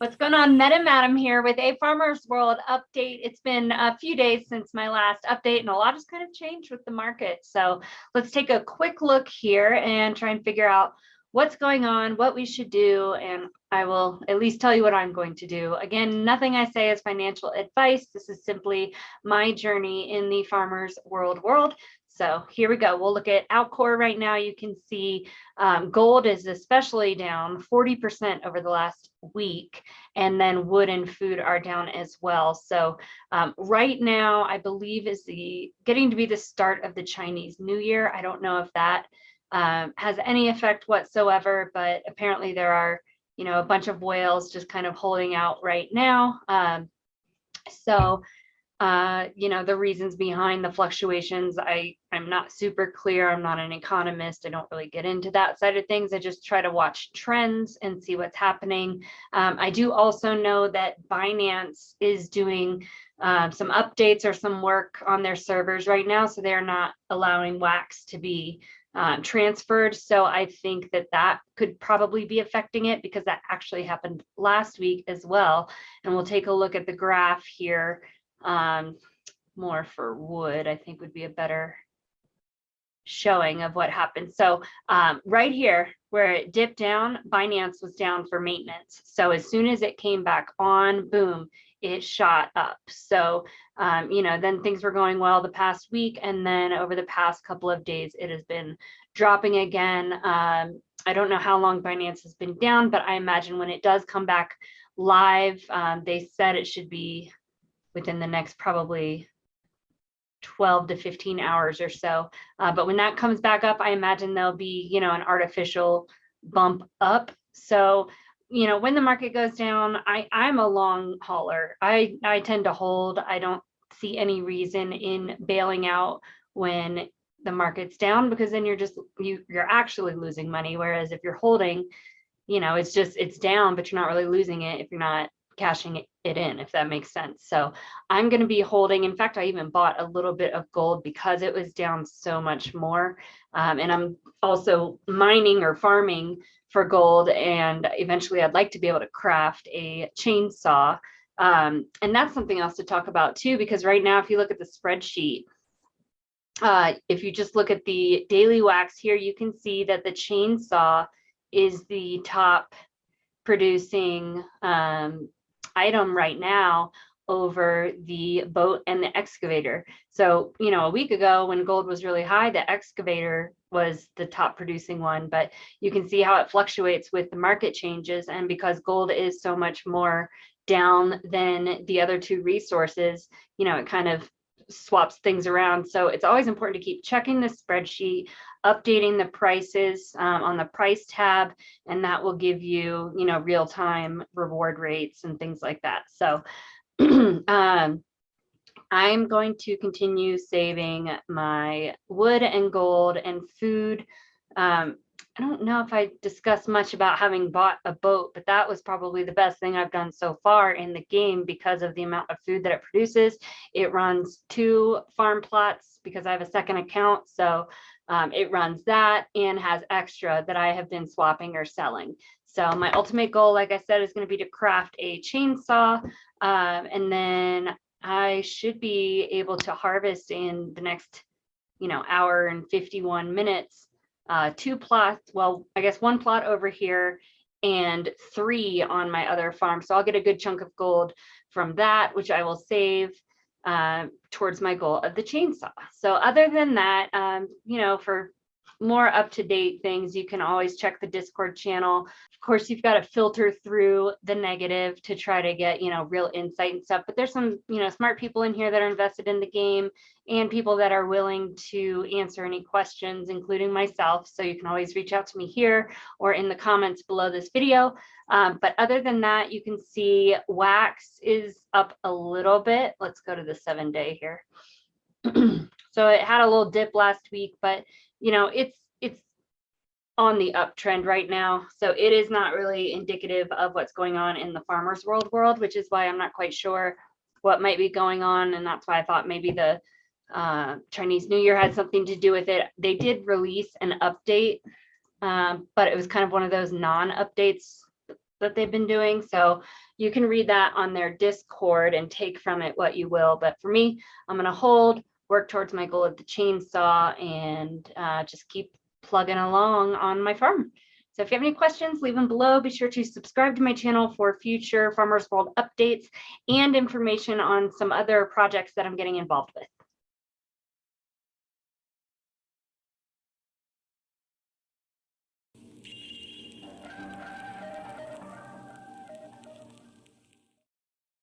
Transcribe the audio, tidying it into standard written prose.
What's going on? Madam here with a Farmers World update. It's been a few days since my last update and a lot has kind of changed with the market. So let's take a quick look here and try and figure out what's going on, what we should do, and I will at least tell you what I'm going to do. Again, nothing I say is financial advice. This is simply my journey in the Farmers world. So here we go. We'll look at Alcor right now. You can see gold is especially down 40% over the last week, and then wood and food are down as well. So right now, I believe is getting to be the start of the Chinese New Year. I don't know if that has any effect whatsoever, but apparently there are, a bunch of whales just kind of holding out right now. The reasons behind the fluctuations, I'm not super clear. I'm not an economist. I don't really get into that side of things. I just try to watch trends and see what's happening. I do also know that Binance is doing some updates or some work on their servers right now. So they're not allowing wax to be transferred. So I think that could probably be affecting it because that actually happened last week as well. And we'll take a look at the graph here. More for wood, I think would be a better showing of what happened. So right here where it dipped down, Binance was down for maintenance. So as soon as it came back on, boom, it shot up. So, then things were going well the past week. And then over the past couple of days, it has been dropping again. I don't know how long Binance has been down, but I imagine when it does come back live, they said it should be within the next probably 12 to 15 hours or so. But when that comes back up, I imagine there'll be, an artificial bump up. So, when the market goes down, I'm a long hauler. I tend to hold. I don't see any reason in bailing out when the market's down, because then you're actually losing money. Whereas if you're holding, it's down, but you're not really losing it if you're not cashing it in, if that makes sense. So I'm going to be holding. In fact, I even bought a little bit of gold because it was down so much more. And I'm also mining or farming for gold. And eventually I'd like to be able to craft a chainsaw. And that's something else to talk about too, because right now, if you look at the spreadsheet, if you just look at the daily wax here, you can see that the chainsaw is the top producing item right now over the boat and the excavator. So, a week ago when gold was really high, the excavator was the top producing one, but you can see how it fluctuates with the market changes. And because gold is so much more down than the other two resources, it kind of swaps things around. So it's always important to keep checking the spreadsheet, updating the prices on the price tab, and that will give you, real-time reward rates and things like that. So I'm going to continue saving my wood and gold and food. I don't know if I discussed much about having bought a boat, but that was probably the best thing I've done so far in the game because of the amount of food that it produces. It runs 2 farm plots because I have a second account. So it runs that and has extra that I have been swapping or selling. So my ultimate goal, like I said, is going to be to craft a chainsaw. And then I should be able to harvest in the next, hour and 51 minutes. 2 plots, well, I guess 1 plot over here and 3 on my other farm. So I'll get a good chunk of gold from that, which I will save towards my goal of the chainsaw. So other than that, for more up-to-date things, you can always check the Discord channel. Of course, you've got to filter through the negative to try to get, real insight and stuff. But there's some, smart people in here that are invested in the game and people that are willing to answer any questions, including myself. So you can always reach out to me here or in the comments below this video. But other than that, you can see wax is up a little bit. Let's go to the 7-day here. So it had a little dip last week, but it's on the uptrend right now. So it is not really indicative of what's going on in the Farmers world, which is why I'm not quite sure what might be going on. And that's why I thought maybe the Chinese New Year had something to do with it. They did release an update, but it was kind of one of those non-updates that they've been doing. So You can read that on their Discord and take from it what you will. But for me, I'm going to hold, work towards my goal of the chainsaw, and just keep plugging along on my farm. So if you have any questions, leave them below. Be sure to subscribe to my channel for future Farmers World updates and information on some other projects that I'm getting involved with.